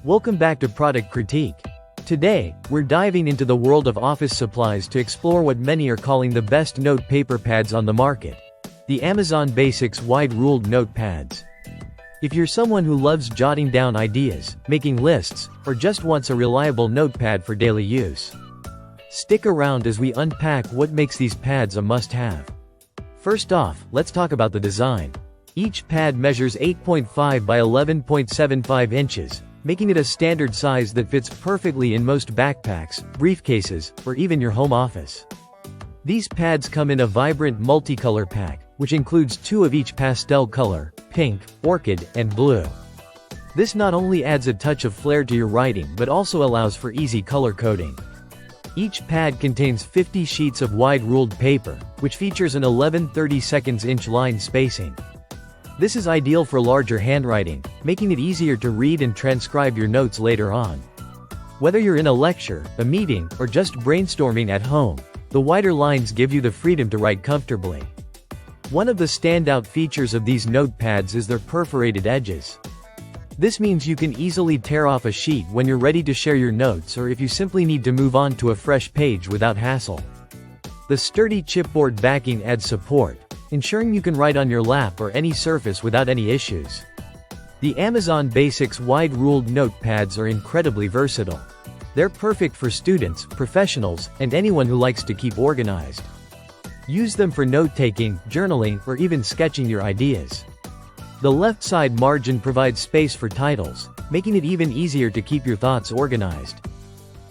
Welcome back to Product Critique. Today, we're diving into the world of office supplies to explore what many are calling the best note paper pads on the market. The Amazon Basics Wide-Ruled Note Pads. If you're someone who loves jotting down ideas, making lists, or just wants a reliable notepad for daily use, stick around as we unpack what makes these pads a must-have. First off, let's talk about the design. Each pad measures 8.5 by 11.75 inches, making it a standard size that fits perfectly in most backpacks, briefcases, or even your home office. These pads come in a vibrant multicolor pack, which includes 2 of each pastel color, pink, orchid, and blue. This not only adds a touch of flair to your writing but also allows for easy color coding. Each pad contains 50 sheets of wide-ruled paper, which features an 11/32 line spacing. This is ideal for larger handwriting, making it easier to read and transcribe your notes later on. Whether you're in a lecture, a meeting, or just brainstorming at home, the wider lines give you the freedom to write comfortably. One of the standout features of these notepads is their perforated edges. This means you can easily tear off a sheet when you're ready to share your notes or if you simply need to move on to a fresh page without hassle. The sturdy chipboard backing adds support, ensuring you can write on your lap or any surface without any issues. The Amazon Basics Wide-Ruled Notepads are incredibly versatile. They're perfect for students, professionals, and anyone who likes to keep organized. Use them for note-taking, journaling, or even sketching your ideas. The left side margin provides space for titles, making it even easier to keep your thoughts organized.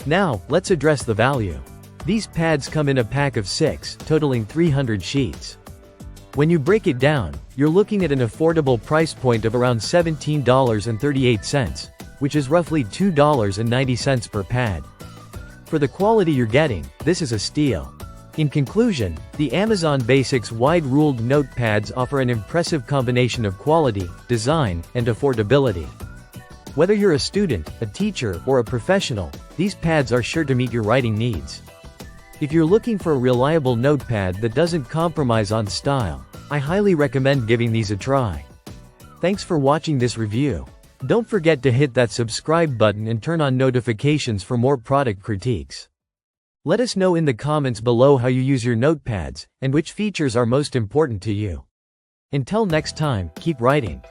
Now, let's address the value. These pads come in a pack of 6, totaling 300 sheets. When you break it down, you're looking at an affordable price point of around $17.38, which is roughly $2.90 per pad. For the quality you're getting, this is a steal. In conclusion, the Amazon Basics Wide-Ruled Notepads offer an impressive combination of quality, design, and affordability. Whether you're a student, a teacher, or a professional, these pads are sure to meet your writing needs. If you're looking for a reliable notepad that doesn't compromise on style, I highly recommend giving these a try. Thanks for watching this review. Don't forget to hit that subscribe button and turn on notifications for more product critiques. Let us know in the comments below how you use your notepads, and which features are most important to you. Until next time, keep writing.